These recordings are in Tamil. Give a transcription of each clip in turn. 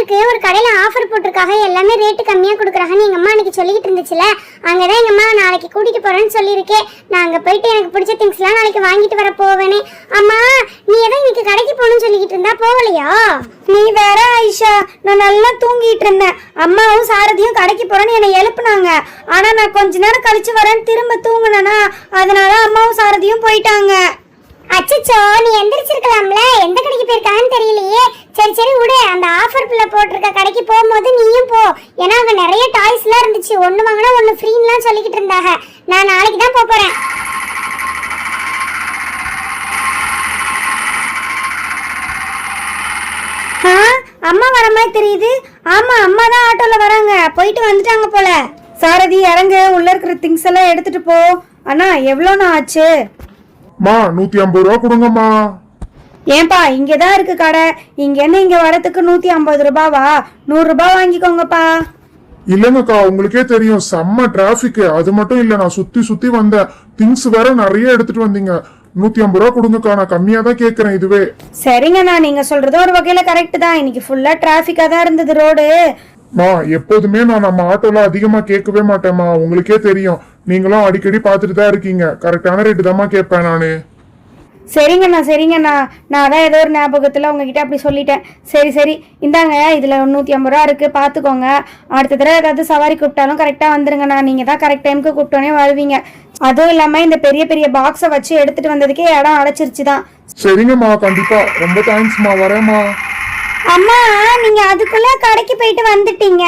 இருக்கு, ஒரு கடையில ஆஃபர் போட்டிருக்காங்க, எல்லாமே ரேட்டு கம்மியா கொடுக்குறாங்கன்னு எங்க அம்மா அன்னைக்கு சொல்லிட்டு இருந்துச்சுல. அங்கதான் எங்க அம்மா நாளைக்கு கூட்டிட்டு போறேன்னு சொல்லியிருக்கேன். நான் அங்க போயிட்டு எனக்கு பிடிச்ச திங்ஸ் எல்லாம் நாளைக்கு வாங்கிட்டு வர போவேனே. அம்மா நீ ஏதோ இன்னைக்கு கடைக்கு போகணும்னு சொல்லிக்கிட்டு இருந்தா, போகலையா? நீ வேற ஆயிஷா, நான் நல்லா தூங்கிட்டு இருந்தேன். அம்மாவும் சாரதியும் கடைக்கு போறேன்னு என்னை எழுப்புனாங்க. ஆனா நான் கொஞ்ச நேரம் கழிச்சு வரேன்னு திரும்ப தூங்குனேனா, அதனால அம்மாவும் சாரதியும் போயிட்டாங்க. அச்சச்சோ, நீ எந்திரிச்சிருக்கலாம்ல, எந்த கடைக்கு போயிருக்காங்கன்னு தெரியலையே. சரி சரி விடு, அந்த ஆஃபர் பிள்ளை போட்டிருக்க கடைக்கு போகும்போது நீயும் போ. ஏன்னா அங்க நிறைய டாய்ஸ் எல்லாம் இருந்துச்சு, ஒண்ணு வாங்கினா ஒண்ணு ஃப்ரீன்னு சொல்லிக்கிட்டு இருந்தாங்க. நான் நாளைக்கு தான் போறேன். அம்மா வர மாதிரி தெரியுது. ஆமா, அம்மா தான் ஆட்டோல வராங்க, போயிட்டு வந்துட்டாங்க போல. சாரதி இறங்க, உள்ள இருக்கிற திங்ஸ் எல்லாம் எடுத்துட்டு போ. அண்ணா எவ்வளோண்ணா ஆச்சு? 150 ரூபா கொடுங்கம்மா. ஏன்பா, இங்கதான் இருக்கு கடை, இங்க என்ன இங்க வரதுக்கு 150 ரூபாவா? 100 ரூபாய் வாங்கிக்கோங்கப்பா. இல்லங்கக்கா, உங்களுக்கே தெரியும் செம்ம டிராபிக். அது மட்டும் இல்ல, நான் சுத்தி சுத்தி வந்தேன், திங்ஸ் வேற நிறைய எடுத்துட்டு வந்தீங்க. 150 ரூபா கொடுங்கக்கா, நான் கம்மியா தான் கேக்குறேன். இதுவே சரிங்கண்ணா, நீங்க சொல்றது ஒரு வகையில கரெக்ட் தான். இன்னைக்கு ஃபுல்லா டிராபிக்கா தான் இருந்தது ரோடு. எப்போதுமே நான் நம்ம ஆட்டோல அதிகமா கேட்கவே மாட்டேம்மா, உங்களுக்கே தெரியும். நீங்களும் அடிக்கடி பாத்துட்டு தான் இருக்கீங்க. கரெக்டான ரேட்டு தான்மா கேட்பேன் நானு. சரிங்கண்ணா சரிங்கண்ணா, நான் தான் ஏதோ ஒரு ஞாபகத்தில் உங்ககிட்ட அப்படி சொல்லிட்டேன். சரி சரி, இந்தாங்க, இதில் 150 ரூபா இருக்குது, பார்த்துக்கோங்க. அடுத்த தடவை ஏதாவது சவாரி கூப்பிட்டாலும் கரெக்டாக வந்துருங்கண்ணா. நீங்கள் தான் கரெக்ட் டைமுக்கு கூப்பிட்டோன்னே வருவீங்க. அதுவும் இல்லாமல் இந்த பெரிய பெரிய பாக்ஸை வச்சு எடுத்துகிட்டு வந்ததுக்கே இடம் அடைச்சிருச்சு தான். சரிங்கம்மா, கண்டிப்பா, ரொம்ப தேங்க்ஸ்மா, வரேம்மா. அம்மா, நீங்க அதுக்குள்ள கடைக்கு போயிட்டு வந்துட்டீங்க,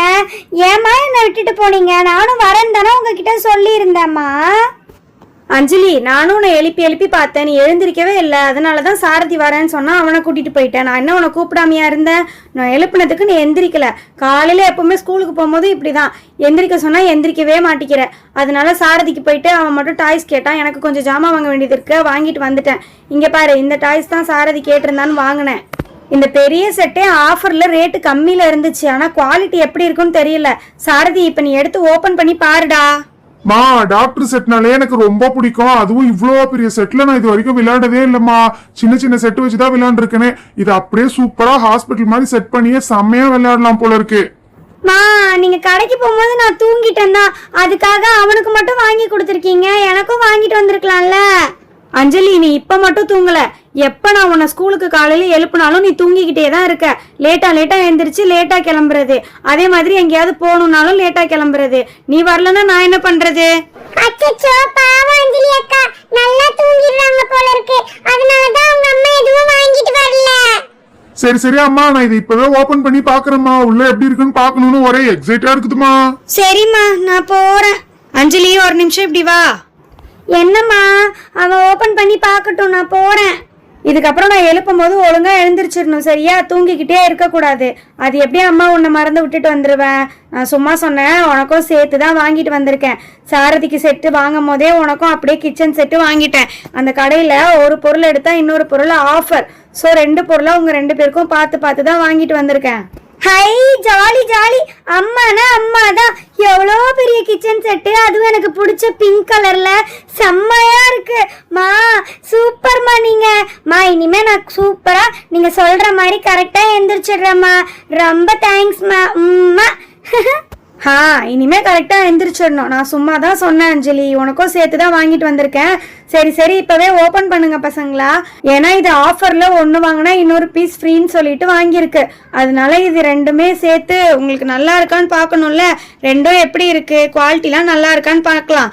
ஏமா என்ன விட்டுட்டு போனீங்க? நானும் வரேன் தானே உங்ககிட்ட சொல்லி இருந்தேம்மா. அஞ்சலி, நானும் உன்னை எழுப்பி எழுப்பி பார்த்தேன், நீ எழுந்திருக்கவே இல்லை. அதனாலதான் சாரதி வரேன்னு சொன்னா அவனை கூட்டிட்டு போயிட்டேன். நான் என்ன உன்னை கூப்பிடாமையா இருந்தேன்? நான் எழுப்பினதுக்கு நீ எந்திரிக்கல. காலையில எப்பவுமே ஸ்கூலுக்கு போகும்போது இப்படிதான், எந்திரிக்க சொன்னா எந்திரிக்கவே மாட்டிக்கிற. அதனால சாரதிக்கு போயிட்டு அவன் மட்டும் டாய்ஸ் கேட்டான். எனக்கு கொஞ்சம் ஜாமான் வாங்க வேண்டியது இருக்கு, வாங்கிட்டு வந்துட்டேன். இங்க பாரு, இந்த டாய்ஸ் தான் சாரதி கேட்டிருந்தான்னு வாங்கினேன். இந்த பெரிய செட்டே ஆஃபர்ல ரேட்டு கம்மியில இருந்துச்சு, ஆனா குவாலிட்டி எப்படி இருக்குன்னு தெரியல. சாரதி, இப்ப நீ எடுத்து ஓபன் பண்ணி பாருடா. டாக்டர் செட்னாலே எனக்கு ரொம்ப பிடிக்கும். அதுவும் இவ்வளவு பெரிய செட்ல நான் இது வரைக்கும் விளையாடவே இல்லம்மா. சின்ன சின்ன செட் வச்சுதான் விளையாண்டுருக்கேனே. இது அப்படியே சூப்பரா ஹாஸ்பிட்டல் மாதிரி செட் பண்ணியே செம்மையா விளையாடலாம் போல இருக்கு. நீங்க கடைக்கு போகும்போது நான் தூங்கிட்டேன் தான், அதுக்காக அவனுக்கு மட்டும் வாங்கி கொடுத்துருக்கீங்க, எனக்கும் வாங்கிட்டு வந்திருக்கலாம்ல. அஞ்சலி, நீ இப்ப மட்டும் தூங்கல. எப்ப நான் உன்னை ஸ்கூலுக்கு காலையில எழுப்புனாலும் நீ தூங்கிக்கிட்டே தான் இருக்க. லேட்டா எழுந்திரிச்சு லேட்டா கிளம்புறது, அதே மாதிரி எங்கேயாவது போகணும்னாலும் லேட்டா கிளம்புறது. நீ வரலன்னா நான் என்ன பண்றது? அச்சச்சோ, பாவம் அஞ்சலி அக்கா, நல்லா தூங்கிடுறாங்க போல இருக்கு. அதனாலதான் அவங்க அம்மா எதுவும் வாங்கிட்டு வரல. சரி சரி அம்மா, நான் இதை இப்பவே ஓபன் பண்ணி பாக்குறேம்மா. உள்ள எப்படி இருக்குன்னு பாக்கணும்னு ஒரே எக்ஸைட்டா இருக்குதுமா. சரிம்மா, நான் போறேன். அஞ்சலி, ஒரு நிமிஷம் இப்படி வா. என்னம்மா? அவன் ஓபன் பண்ணி பார்க்கட்டும், நான் போறேன். இதுக்கப்புறம் நான் எழுப்பும் போது ஒழுங்கா எழுந்திரிச்சிடணும், சரியா? தூங்கிக்கிட்டே இருக்கக்கூடாது. அது எப்படி அம்மா உன்னை மறந்து விட்டுட்டு வந்துடுவேன்? நான் சும்மா சொன்னேன், உனக்கும் சேர்த்து தான் வாங்கிட்டு வந்திருக்கேன். சாரதிக்கு செட்டு வாங்கும் போதே உனக்கும் அப்படியே கிச்சன் செட்டு வாங்கிட்டேன். அந்த கடையில் ஒரு பொருள் எடுத்தா இன்னொரு பொருள் ஆஃபர். ஸோ 2 பொருளை உங்க 2 பேருக்கும் பார்த்து தான் வாங்கிட்டு வந்திருக்கேன். High, jolly jolly. அம்மானா அம்மா தான். எவ்வளோ பெரிய கிச்சன் செட்டு, அதுவும் எனக்கு பிடிச்ச பிங்க் கலர்ல செம்மையா இருக்கு. சூப்பர்மா நீங்க. இனிமே நான் சூப்பரா நீங்க சொல்ற மாதிரி கரெக்டா எந்திரிச்சிடுறேம்மா. ரொம்ப தேங்க்ஸ்மா. இனிமே கரெக்டா எந்திரிச்சிடணும். நான் சும்மா தான் சொன்னேன் அஞ்சலி, உனக்கும் சேர்த்து தான் வாங்கிட்டு வந்திருக்கேன். சரி இப்பவே ஓபன் பண்ணுங்க பசங்களா. ஏன்னா இது ஆஃபர்ல 1 வாங்கினா இன்னொரு பீஸ் ஃப்ரீன்னு சொல்லிட்டு வாங்கியிருக்கு. அதனால இது 2மே சேர்த்து உங்களுக்கு நல்லா இருக்கான்னு பாக்கணும்ல. 2ம் எப்படி இருக்கு, குவாலிட்டிலாம் நல்லா இருக்கான்னு பாக்கலாம்.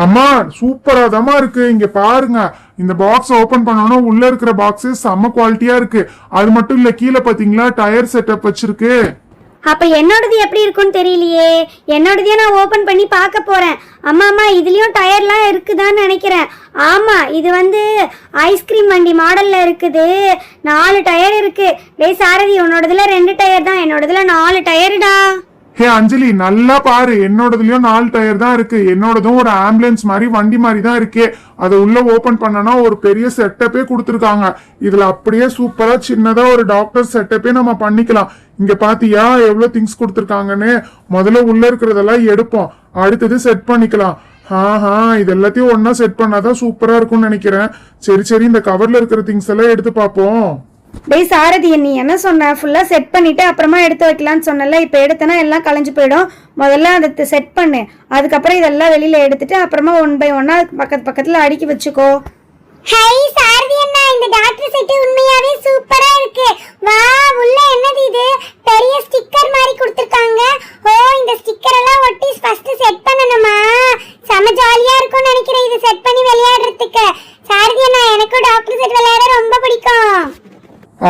அம்மா, சூப்பரா தாமா இருக்கு. இங்க பாருங்க, இந்த பாக்ஸ் ஓபன் பண்ணனும், உள்ள இருக்கிற பாக்ஸ் செம்ம குவாலிட்டியா இருக்கு. அது மட்டும் இல்ல, கீழே பாத்தீங்களா டயர் செட்டப் வச்சிருக்கு. அப்ப என்னோடது எப்படி இருக்குன்னு தெரியலையே. என்னோடதையே நான் ஓபன் பண்ணி பார்க்க போறேன். அம்மா, இதுலயும் டயர்லாம் இருக்குதான்னு நினைக்கிறேன். ஆமா, இது ஐஸ்கிரீம் வண்டி மாடல்ல இருக்குது. 4 டயர் இருக்கு. டேய் சாரதி, உன்னோடதுல 2 டயர் தான், என்னோடதுல 4 டயர்டா. ஹே அஞ்சலி, நல்லா பாரு, என்னோடதுலயும் 4 டயர் தான் இருக்கு. என்னோடதும் ஒரு ஆம்புலன்ஸ் மாதிரி வண்டி மாதிரி தான் இருக்கு. அதை உள்ள ஓபன் பண்ணனா ஒரு பெரிய செட்டப்பே கொடுத்துருக்காங்க. இதுல அப்படியே சூப்பரா சின்னதா ஒரு டாக்டர் செட்டப்பே நம்ம பண்ணிக்கலாம். இங்க பாத்தியா எவ்வளவு திங்ஸ் கொடுத்துருக்காங்கன்னு. முதல்ல உள்ள இருக்கிறதெல்லாம் எடுப்போம், அடுத்தது செட் பண்ணிக்கலாம். இது எல்லாத்தையும் ஒன்னா செட் பண்ணாதான் சூப்பரா இருக்கும்னு நினைக்கிறேன். சரி இந்த கவர்ல இருக்கிற திங்ஸ் எல்லாம் எடுத்து பாப்போம். டேய் சாரதி, நீ என்ன சொன்ன? ஃபுல்லாக செட் பண்ணிவிட்டு அப்புறமா எடுத்து வைக்கலான்னு சொன்னல. இப்போ எடுத்தனா எல்லாம் கலைஞ்சு போயிடும். முதல்ல அதை செட் பண்ணு, அதுக்கப்புறம் இதெல்லாம் வெளியில் எடுத்துட்டு அப்புறமா 1 by 1 பக்கத்தில் அடுக்கி வச்சுக்கோ. ஹை சாரதி அண்ணா, இந்த டாக்டர் செட் உண்மையாவே சூப்பரா இருக்கு. வா, உள்ள என்னது இது? பெரிய ஸ்டிக்கர் மாதிரி கொடுத்திருக்காங்க. ஓ, இந்த ஸ்டிக்கர் எல்லாம் ஒட்டி ஃபர்ஸ்ட் செட் பண்ணணுமா? செம ஜாலியா இருக்கும்னு நினைக்கிறேன் இது செட் பண்ணி விளையாடுறதுக்கு. சாரதி அண்ணா, எனக்கு டாக்டர் செட் விளையாட ரொம்ப பிடிக்கும்.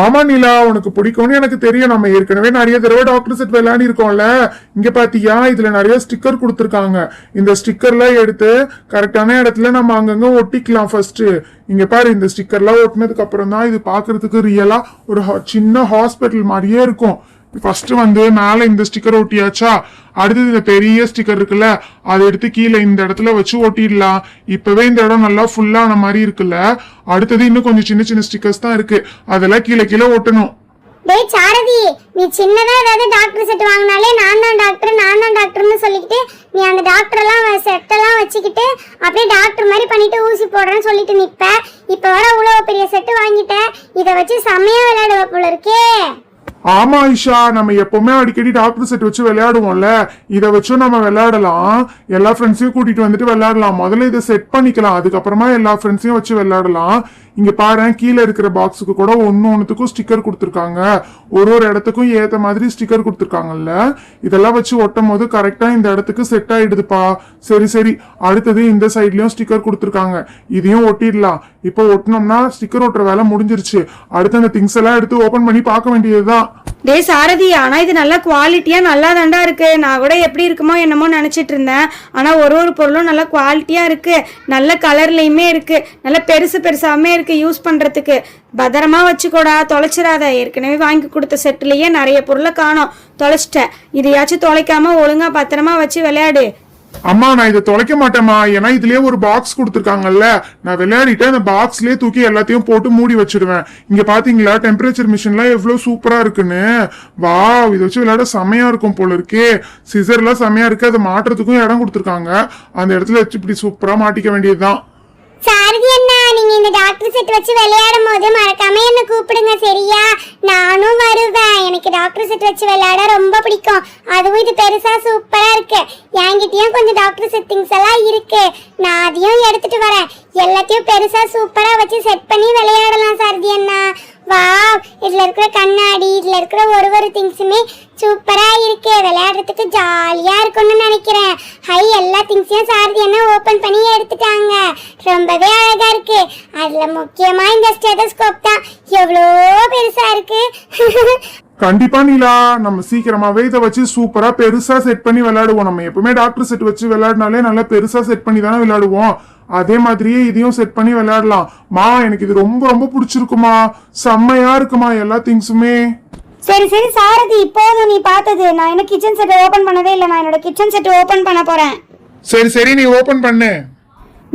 ஆமா நிலா, உனக்கு பிடிக்கும்னு எனக்கு தெரியும். நம்ம ஏற்கனவே நிறைய தடவை டாக்டர் செட் விளையாடி இருக்கோம்ல. இங்க பாத்தியா, இதுல நிறைய ஸ்டிக்கர் கொடுத்துருக்காங்க. இந்த ஸ்டிக்கர்லாம் எடுத்து கரெக்டான இடத்துல நம்ம அங்கங்க ஒட்டிக்கலாம். ஃபர்ஸ்ட் இங்க பாரு, இந்த ஸ்டிக்கர்லாம் ஒட்டினதுக்கு அப்புறம் தான் இது பாக்குறதுக்கு ரியலா ஒரு சின்ன ஹாஸ்பிட்டல் மாதிரியே இருக்கும். ஃபர்ஸ்ட் மேல இந்த ஸ்டிக்கர் ஒட்டியாச்சா, அடுத்தது இந்த பெரிய ஸ்டிக்கர் இருக்குல்ல, அதை எடுத்து கீழே இந்த இடத்துல வச்சு ஒட்டிடலாம். இப்பவே இந்த இடம் நல்லா ஃபுல்லான மாதிரி இருக்குல்ல. அடுத்தது இன்னும் கொஞ்சம் சின்ன சின்ன ஸ்டிக்கர்ஸ் தான் இருக்கு, அதெல்லாம் கீழே கீழே ஒட்டணும். டேய் சாரதி, நீ சின்னதா ஏதாவது டாக்டர் செட் வாங்கினாலே நான் தான் டாக்டர்னு சொல்லிக்கிட்டு நீ அந்த டாக்டர் எல்லாம் செட்டெல்லாம் வச்சுக்கிட்டு அப்படியே டாக்டர் மாதிரி பண்ணிட்டு ஊசி போடுறேன்னு சொல்லிட்டு நிப்ப. இப்ப வர இவ்வளவு பெரிய செட்டு வாங்கிட்டேன், இதை வச்சு செம்மையா விளையாடுவ போல இருக்கே. ஆமா ஐஷா, நம்ம எப்பவுமே அடிக்கடி டாக்டர் செட் வச்சு விளையாடுவோம்ல, இதை வச்சும் நம்ம விளையாடலாம். எல்லா ஃப்ரெண்ட்ஸையும் கூட்டிட்டு வந்துட்டு விளையாடலாம். முதல்ல இதை செட் பண்ணிக்கலாம், அதுக்கப்புறமா எல்லா ஃப்ரெண்ட்ஸையும் வச்சு விளையாடலாம். இங்க பாரு, கீழே இருக்கிற பாக்ஸுக்கு கூட ஒன்னுத்துக்கும் ஸ்டிக்கர் கொடுத்துருக்காங்க. ஒரு இடத்துக்கும் ஏத்த மாதிரி ஸ்டிக்கர் கொடுத்துருக்காங்கல்ல. இதெல்லாம் வச்சு ஒட்டும் போது கரெக்டா இந்த இடத்துக்கு செட் ஆயிடுதுப்பா. சரி, அடுத்தது இந்த சைட்லயும் ஸ்டிக்கர் கொடுத்துருக்காங்க, இதையும் ஒட்டிடலாம். இப்போ ஒட்டினோம்னா ஸ்டிக்கர் ஒட்டுற வேலை முடிஞ்சிருச்சு. அடுத்து அந்த திங்ஸ் எல்லாம் எடுத்து ஓபன் பண்ணி பார்க்க வேண்டியதுதான். டேய் சாரதி, ஆனா இது நல்ல குவாலிட்டியா நல்லா தாண்டா இருக்கு. நான் கூட எப்படி இருக்குமோ என்னமோ நினைச்சிட்டு இருந்தேன். ஆனா ஒரு பொருளும் நல்ல குவாலிட்டியா இருக்கு, நல்ல கலர்லயுமே இருக்கு, நல்ல பெருசாமே இருக்கு. யூஸ் பண்றதுக்கு பத்திரமா வச்சுக்கோடா, தொலைச்சிடாத. ஏற்கனவே வாங்கி கொடுத்த செட்டுலயே நிறைய பொருளை காணோம், தொலைச்சிட்டேன். இதையாச்சும் தொலைக்காம ஒழுங்கா பத்திரமா வச்சு விளையாடு. அம்மா, நான் இதை தொலைக்க மாட்டேம்மா. ஏன்னா இதுலயே ஒரு பாக்ஸ் கொடுத்துருக்காங்கல்ல, நான் விளையாடிட்டு அந்த பாக்ஸ்லயே தூக்கி எல்லாத்தையும் போட்டு மூடி வச்சிடுவேன். இங்க பாத்தீங்களா டெம்பரேச்சர் மிஷின்லாம் எவ்வளவு சூப்பரா இருக்குன்னு. வா, இதை வச்சு விளையாட செமையா இருக்கும் போல இருக்கே. சிசர்லாம் செமையா இருக்கு, அதை மாட்டுறதுக்கும் இடம் கொடுத்துருக்காங்க. அந்த இடத்துல வச்சு இப்படி சூப்பரா மாட்டிக்க வேண்டியதுதான். சாரதி அண்ணா, நீங்க இந்த டாக்டர் செட் வச்சு விளையாடும் போது மறக்காம என்ன கூப்பிடுங்க, சரியா? நானும் வருவேன். எனக்கு டாக்டர் செட் வச்சு விளையாட ரொம்ப பிடிக்கும். அதுவும் இது பெருசா சூப்பரா இருக்கு. என்கிட்டயும் கொஞ்சம் டாக்டர் செட் திங்ஸ் எல்லாம் இருக்கு, நான் அதையும் எடுத்துட்டு வரேன். எல்லாத்தையும் பெருசா சூப்பரா வச்சு செட் பண்ணி விளையாடலாம் சாரதி அண்ணா. வாவ், இதுல இருக்கிற கண்ணாடி, இதுல இருக்கிற ஒரு திங்ஸுமே சூப்பரா இருக்கு. விளையாடுறதுக்கு ஜாலியா இருக்கும்னு நினைக்கிறேன். ஹை, எல்லா திங்ஸையும் சாரதி அண்ணா ஓபன் பண்ணி எடுத்துட்டாங்க. ரொம்பவே அழகா இருக்கு. அதுல முக்கியமா இந்த ஸ்டெதோஸ்கோப் தான் எவ்வளோ பெருசா இருக்கு. கண்டிப்பா நீலா, நம்ம சீக்கிரமாவே இதை வச்சு சூப்பரா பெருசா செட் பண்ணி விளையாடுவோம். நம்ம எப்பவுமே டாக்டர் செட் வச்சு விளையாடினாலே நல்லா பெருசா செட் பண்ணி தானே விளையாடுவோம். அதே மாதிரியே இதையும் செட் பண்ணி விளையாடலாம். மா, எனக்கு இது ரொம்ப பிடிச்சிருக்குமா, செம்மையா இருக்குமா எல்லா திங்ஸுமே. சரி சாரதி, இப்போதும் நீ பார்த்தது. நான் இன்னும் கிச்சன் செட் ஓபன் பண்ணவே இல்லை. நான் என்னோட கிச்சன் செட் ஓபன் பண்ண போறேன். சரி, நீ ஓபன் பண்ணு.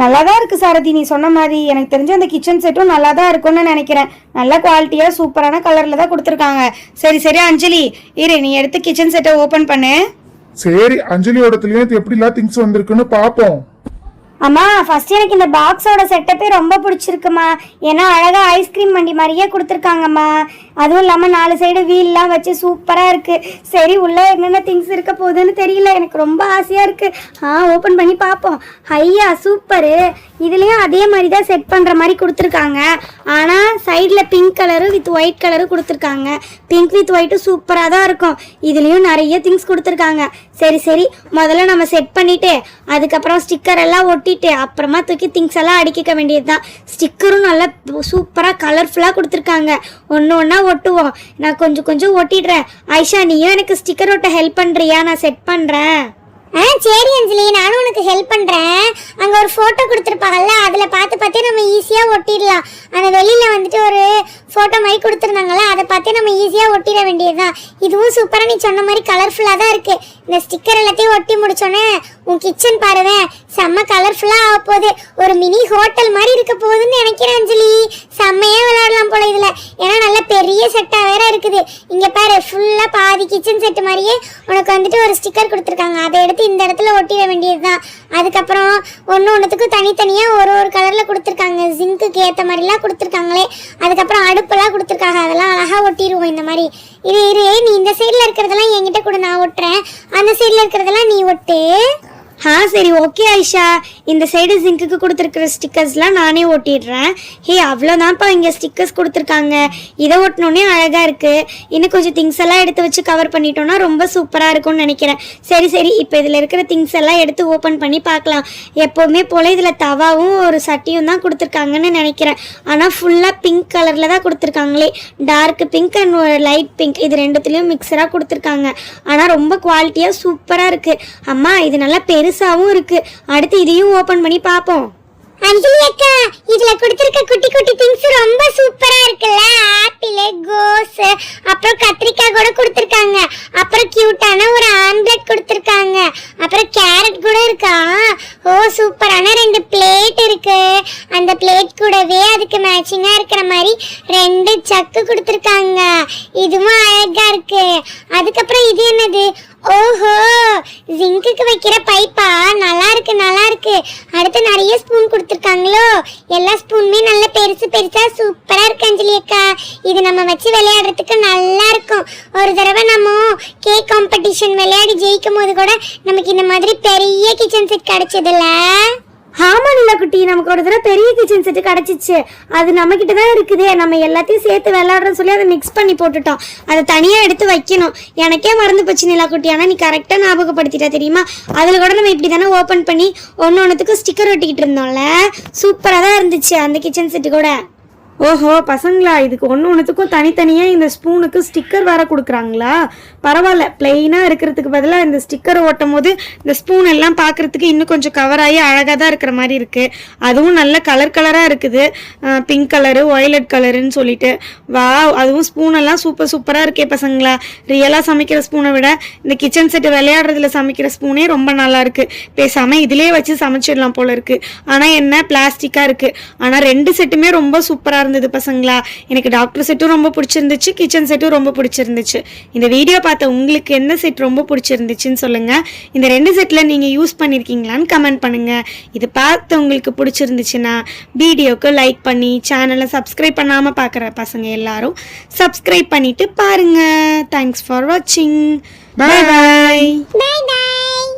நல்லாதான் இருக்கு சாரதி, நீ சொன்ன மாதிரி. எனக்கு தெரிஞ்ச அந்த கிச்சன் செட்டும் நல்லா தான் இருக்கும்னு நினைக்கிறேன். நல்ல குவாலிட்டியா சூப்பரான கலர்ல தான் கொடுத்துருக்காங்க. சரி அஞ்சலி, இரு, நீ எடுத்து கிச்சன் செட்டை ஓபன் பண்ணு. சரி, அஞ்சலியோடத்துலயும் எப்படிலாம் திங்ஸ் வந்திருக்குன்னு பாப்போம். அம்மா, ஃபர்ஸ்ட் எனக்கு இந்த பாக்ஸோட செட்டப்பே ரொம்ப பிடிச்சிருக்குமா. ஏன்னா அழகா ஐஸ்கிரீம் வண்டி மாதிரியே கொடுத்துருக்காங்கம்மா. அதுவும் இல்லாமல் 4 சைடு வீல்லாம் வச்சு சூப்பராக இருக்கு. சரி, உள்ள என்னென்ன திங்ஸ் இருக்க போகுதுன்னு தெரியல, எனக்கு ரொம்ப ஆசையாக இருக்கு. ஓப்பன் பண்ணி பார்ப்போம். ஐயா, சூப்பரு. இதுலேயும் அதே மாதிரி தான் செட் பண்ணுற மாதிரி கொடுத்துருக்காங்க. ஆனால் சைடில் pink colour with white colour கொடுத்துருக்காங்க. பிங்க் வித் ஒயிட்டும் சூப்பராக தான் இருக்கும். இதுலேயும் நிறைய திங்ஸ் கொடுத்துருக்காங்க. சரி, முதல்ல நம்ம செட் பண்ணிவிட்டு அதுக்கப்புறம் ஸ்டிக்கர் எல்லாம் ஒட்டிட்டு அப்புறமா தூக்கி திங்ஸ் எல்லாம் அடிக்க வேண்டியது தான். ஸ்டிக்கரும் நல்லா சூப்பராக கலர்ஃபுல்லாக கொடுத்துருக்காங்க. ஒன்று ஒட்டுவோம். நான் கொஞ்சம் ஒட்டிடுறேன். ஐஷா, நீயும் எனக்கு ஸ்டிக்கர் ஒட்ட ஹெல்ப் பண்ணுறியா? நான் செட் பண்ணுறேன். சரி அஞ்சலி, நானும் உனக்கு ஹெல்ப் பண்றேன். அங்க ஒரு போட்டோ கொடுத்துருப்பாங்கல்ல, அதுல பார்த்து நம்ம ஈஸியா ஒட்டிடலாம். அந்த வெளியில ஒரு போட்டோ மாதிரி கொடுத்துருந்தாங்கல்ல, அதை பார்த்து நம்ம ஈஸியா ஒட்டிட வேண்டியதுதான். இதுவும் சூப்பரா நீ சொன்ன மாதிரி கலர்ஃபுல்லா தான் இருக்கு. இந்த ஸ்டிக்கர் எல்லாத்தையும் ஒட்டி முடிச்சோன்னே உன் கிச்சன் பாருவேன் செம்ம கலர்ஃபுல்லா ஆக போகுது. ஒரு மினி ஹோட்டல் மாதிரி இருக்க போகுதுன்னு நினைக்கிறேன் அஞ்சலி. செம்மையா விளையாடலாம் போல இதுல. ஏன்னா நல்ல பெரிய செட்டா வேற இருக்குது. இங்க பாரு ஃபுல்லா பாதி கிச்சன் செட் மாதிரியே உனக்கு வந்துட்டு ஒரு ஸ்டிக்கர் கொடுத்துருக்காங்க. அதை எடுத்து இந்த இடத்துல ஒட்டிட வேண்டியதுதான். அதுக்கப்புறம் ஒன்றுத்துக்கும் தனித்தனியா ஒரு ஒரு கலர்ல கொடுத்துருக்காங்க. ஜிங்க்குக்கு ஏற்ற மாதிரிலாம் கொடுத்துருக்காங்களே. அதுக்கப்புறம் அடுப்பெல்லாம் கொடுத்துருக்காங்க. அதெல்லாம் அழகா ஒட்டிடுவோம் இந்த மாதிரி. இரு நீ இந்த சைடில் இருக்கிறதெல்லாம் என்கிட்ட கூட நான் ஒட்டுறேன். அந்த சைடில் இருக்கிறதெல்லாம் நீ ஒட்டு. சரி ஓகே ஐஷா, இந்த சைடு ஜிங்க்குக்கு கொடுத்துருக்குற ஸ்டிக்கர்ஸ்லாம் நானே ஒட்டிடுறேன். அவ்வளோதான்ப்பா இங்கே ஸ்டிக்கர்ஸ் கொடுத்துருக்காங்க. இதை ஒட்டினோடனே அழகாக இருக்குது. இன்னும் கொஞ்சம் திங்ஸ் எல்லாம் எடுத்து வச்சு கவர் பண்ணிட்டோன்னா ரொம்ப சூப்பராக இருக்கும்னு நினைக்கிறேன். சரி இப்போ இதில் இருக்கிற திங்ஸ் எல்லாம் எடுத்து ஓப்பன் பண்ணி பார்க்கலாம். எப்போவுமே போல் இதில் தவாவும் ஒரு சட்டியும் தான் கொடுத்துருக்காங்கன்னு நினைக்கிறேன். ஆனால் ஃபுல்லாக பிங்க் கலரில் தான் கொடுத்துருக்காங்களே. Dark pink and light pink இது ரெண்டுத்துலேயும் மிக்சராக கொடுத்துருக்காங்க. ஆனால் ரொம்ப குவாலிட்டியாக சூப்பராக இருக்குது. அம்மா இது நல்லா பெருசாவும் இருக்கு. அடுத்து இதையும் ஓபன் பண்ணி பாப்போம். அஞ்சலி அக்கா, இதுல கொடுத்திருக்க குட்டி குட்டி திங்ஸ் ரொம்ப சூப்பரா இருக்குல்ல. ஆப்பிள், கோஸ், அப்புறம் கத்திரிக்காய் கூட கொடுத்திருக்காங்க. அப்புறம் கியூட்டான ஒரு ஆம்லெட் கொடுத்திருக்காங்க. அப்புறம் கேரட் கூட இருக்கா. ஓ சூப்பரான 2 பிளேட் இருக்கு. அந்த பிளேட் கூடவே அதுக்கு மேட்சிங்கா இருக்கிற மாதிரி 2 சக்கு கொடுத்திருக்காங்க. இதுவும் அழகா இருக்கு. அதுக்கப்புறம் இது என்னது? ஓஹோ, ஜிங்குக்கு வைக்கிற பைப்பா. நல்லா இருக்கு. அடுத்து நிறைய ஸ்பூன் கொடுத்துருக்காங்களோ. எல்லா ஸ்பூனுமே நல்ல பெருசா சூப்பரா இருக்கு அஞ்சலி அக்கா. இது நம்ம வச்சு விளையாடுறதுக்கு நல்லா இருக்கும். ஒரு தடவை நம்ம கேக் காம்படிஷன் விளையாடி ஜெயிக்கும் போது கூட நமக்கு இந்த மாதிரி பெரிய கிச்சன் செட் கிடைச்சதுல. ஆமா நிலக்குட்டி, நமக்கு ஒரு தடவை பெரிய கிச்சன் செட்டு கிடச்சிச்சு. அது நம்மக்கிட்ட தான் இருக்குது. நம்ம எல்லாத்தையும் சேர்த்து விளையாடுறோன்னு சொல்லி அதை மிக்ஸ் பண்ணி போட்டுட்டோம். அதை தனியாக எடுத்து வைக்கணும். எனக்கே மறந்து போச்சு நிலக்குட்டி. ஆனால் நீ கரெக்டாக ஞாபகப்படுத்திட்டா தெரியுமா. அதில் கூட நம்ம இப்படி தானே ஓப்பன் பண்ணி ஒன்றுத்துக்கும் ஸ்டிக்கர் ஒட்டிக்கிட்டு இருந்தோம்ல. சூப்பராக தான் இருந்துச்சு அந்த கிச்சன் செட்டு கூட. ஓஹோ பசங்களா, இதுக்கு ஒன்றுத்துக்கும் தனித்தனியாக இந்த ஸ்பூனுக்கு ஸ்டிக்கர் வேற கொடுக்குறாங்களா? பரவாயில்ல, பிளெயினாக இருக்கிறதுக்கு பதிலாக இந்த ஸ்டிக்கரை ஓட்டும் போது இந்த ஸ்பூன் எல்லாம் பார்க்குறதுக்கு இன்னும் கொஞ்சம் கவர் ஆகி அழகாக தான் இருக்கிற மாதிரி இருக்குது. அதுவும் நல்ல கலராக இருக்குது. பிங்க் கலரு, வயலட் கலருன்னு சொல்லிட்டு. வா, அதுவும் ஸ்பூனெல்லாம் சூப்பராக இருக்கே பசங்களா. ரியலாக சமைக்கிற ஸ்பூனை விட இந்த கிச்சன் செட்டு விளையாடுறதுல சமைக்கிற ஸ்பூனே ரொம்ப நல்லா இருக்குது. பேசாமல் இதிலே வச்சு சமைச்சிடலாம் போல இருக்குது. ஆனால் என்ன பிளாஸ்டிக்காக இருக்குது. ஆனால் 2 செட்டுமே ரொம்ப சூப்பராக இருந்தது பசங்களா. எனக்கு டாக்டர் செட்டும் ரொம்ப பிடிச்சிருந்துச்சு, கிச்சன் செட்டும் ரொம்ப பிடிச்சிருந்துச்சு. இந்த வீடியோ பார்த்த உங்களுக்கு என்ன செட் ரொம்ப பிடிச்சிருந்துச்சுன்னு சொல்லுங்க. இந்த 2 செட்ல நீங்க யூஸ் பண்ணிருக்கீங்களான்னு கமெண்ட் பண்ணுங்க. இது பார்த்து உங்களுக்கு பிடிச்சிருந்துச்சுன்னா வீடியோக்கு லைக் பண்ணி சேனலை சப்ஸ்கிரைப் பண்ணாம பார்க்குற பசங்க எல்லாரும் சப்ஸ்கிரைப் பண்ணிட்டு பாருங்க. தேங்க்ஸ் ஃபார் வாட்சிங். Bye bye. பை.